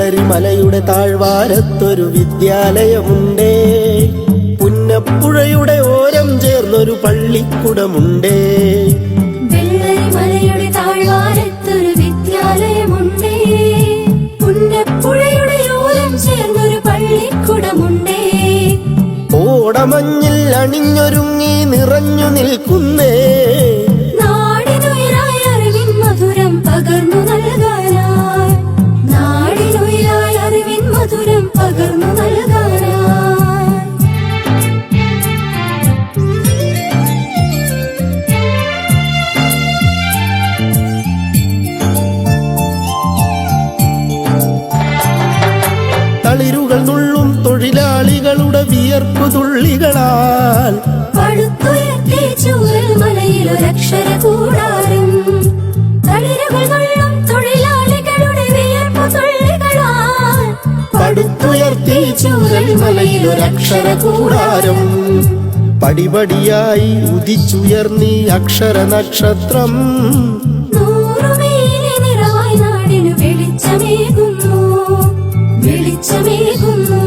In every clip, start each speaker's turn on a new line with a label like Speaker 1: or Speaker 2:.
Speaker 1: വെള്ളരിമലയുടെ താഴ്വാരത്തൊരു വിദ്യാലയമുണ്ടേ, പുന്നപ്പുഴയുടെ ഓരം ചേർന്നൊരു പള്ളിക്കുടമുണ്ടേ.
Speaker 2: വെള്ളരിമലയുടെ താഴ്വാരത്തൊരു വിദ്യാലയമുണ്ടേ, പുന്നപ്പുഴയുടെ ഓരം ചേർന്നൊരു പള്ളിക്കുടമുണ്ടേ.
Speaker 1: ഓടമഞ്ഞിൽ അണിഞ്ഞൊരുങ്ങി നിറഞ്ഞു നിൽക്കുന്നേ,
Speaker 2: നാടിനുയരായ അറിവിൻ മധുരം പകർന്നു നൽകാനായി, നാടിനുയരായ അറിവിൻ മധുരം പകർന്നു നൽകാനായി.
Speaker 1: തളിരുകൾ നുള്ളും തൊഴിലാളികളുടെ വിയർപ്പു തുള്ളികളാൽ
Speaker 2: പടുത്തുയർത്തി ചൂരൽമലയിലൊരക്ഷര കൂടാരം, തളിരുകൾ നുള്ളും തൊഴിലാളികളുടെ വിയർപ്പു തുള്ളികളാൽ
Speaker 1: പടുത്തുയർത്തി ചൂരൽമലയിലൊരക്ഷര കൂടാരം. പടിപടിയായി ഉദിച്ചുയർന്നീ അക്ഷര നക്ഷത്രം,
Speaker 2: നൂറുമേനി നിറവായി നാടിനു വെളിച്ചമേകുന്നു, വെളിച്ചമേകുന്നു.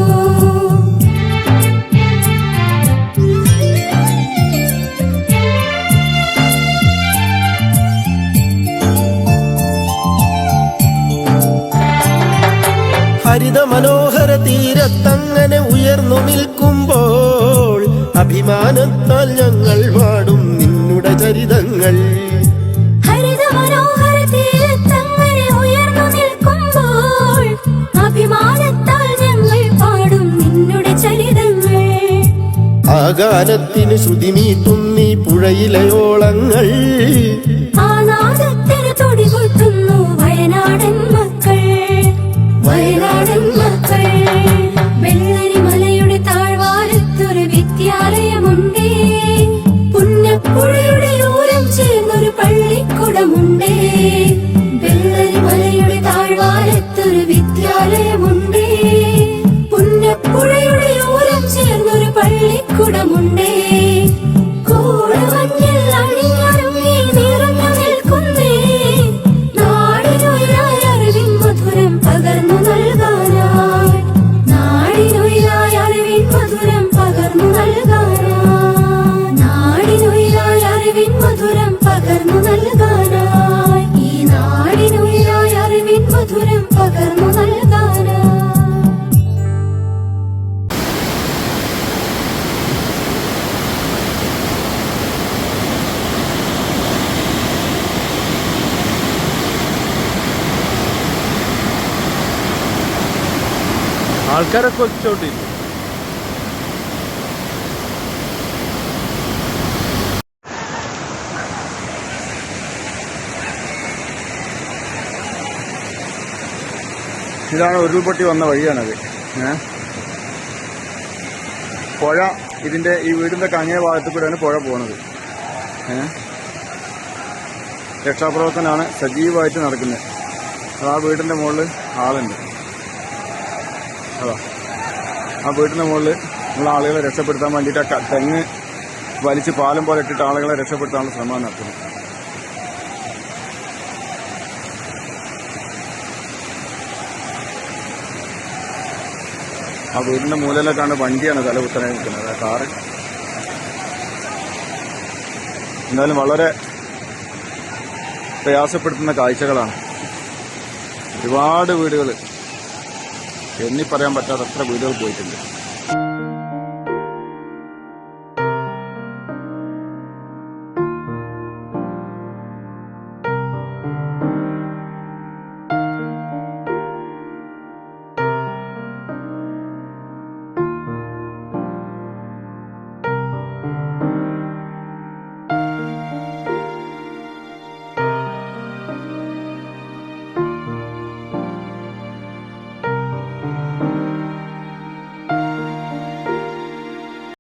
Speaker 1: ഹരിത മനോഹര തീരത്തങ്ങനെ ഉയർന്നു നിൽക്കുമ്പോൾ അഭിമാനത്താൽ ഞങ്ങൾ പാടും നിന്നുടെ ചരിതങ്ങൾ.
Speaker 2: ഹരിത മനോഹര തീരത്തങ്ങനെ ഉയർന്നു നിൽക്കുമ്പോൾ അഭിമാനത്താൽ ഞങ്ങൾ പാടും നിന്നുടെ ചരിതങ്ങൾ.
Speaker 1: ആ ഗാനത്തിന് ശ്രുതിമീട്ടുന്നീ പുഴയിലെ ഓളങ്ങൾ,
Speaker 2: ആ നാദത്തിന് തുടികൊട്ടുന്നു വയനാടൻ മക്കൾ, വയനാടൻ മക്കൾ. വെള്ളരിമലയുടെ താഴ്വാരത്തൊരു വിദ്യാലയമുണ്ടേ, പുന്നപ്പുഴയുടെ ഓരം ചേർന്നൊരു പള്ളിക്കുടമുണ്ടേ. വെള്ളരിമലയുടെ താഴ്വാരത്തൊരു വിദ്യാലയമുണ്ടേ, പുന്നപ്പുഴയുടെ ഓരം ചേർന്നൊരു പള്ളിക്കുടമുണ്ടേ. കോടമഞ്ഞിൽ അണിഞ്ഞൊരുങ്ങി നിറഞ്ഞു നിൽക്കുന്നേ, നാടിനുയരായ അറിവിൻ മധുരം പകർന്നു നൽകാനായി, നാടിനുയരായ അറിവിൻ മധുരം പകർന്നു നൽകാനായി, നാടിനുയരായ അറിവിൻ മധുരം പകർന്നു നൽകാനായി, ഈ നാടിനുയരായ അറിവിൻ മധുരം പകർന്നു നൽകാനായി.
Speaker 3: ആൾക്കാരൊക്കെ ഒച്ചോണ്ടിരിക്കും. ഇതാണ് ഉരുൾപൊട്ടി വന്ന വഴിയാണത്. പുഴ ഇതിന്റെ ഈ വീടിന്റെ അങ്ങേ ഭാഗത്ത് കൂടെയാണ് പുഴ പോണത്. രക്ഷാപ്രവർത്തനമാണ് സജീവമായിട്ട് നടക്കുന്നത്. ആ വീടിന്റെ മുകളിൽ ആളുണ്ട്. അതാ ആ വീടിന്റെ മുകളിൽ ഉള്ള ആളുകളെ രക്ഷപ്പെടുത്താൻ വേണ്ടിയിട്ട് തെങ്ങ് വലിച്ച് പാലം പോലെ ഇട്ടിട്ട് ആളുകളെ രക്ഷപ്പെടുത്താനുള്ള ശ്രമം നടത്തുന്നു. ആ വീടിന്റെ മൂലയിലേക്കാണ് വണ്ടിയാണ് തല കുത്തനെ നിൽക്കുന്നത്, ആ കാറ്. എന്തായാലും വളരെ പ്രയാസപ്പെടുത്തുന്ന കാഴ്ചകളാണ്. ഒരുപാട് വീടുകൾ, എണ്ണി പറയാൻ പറ്റാത്ത അത്ര വീടുകൾ പോയിട്ടുണ്ട്.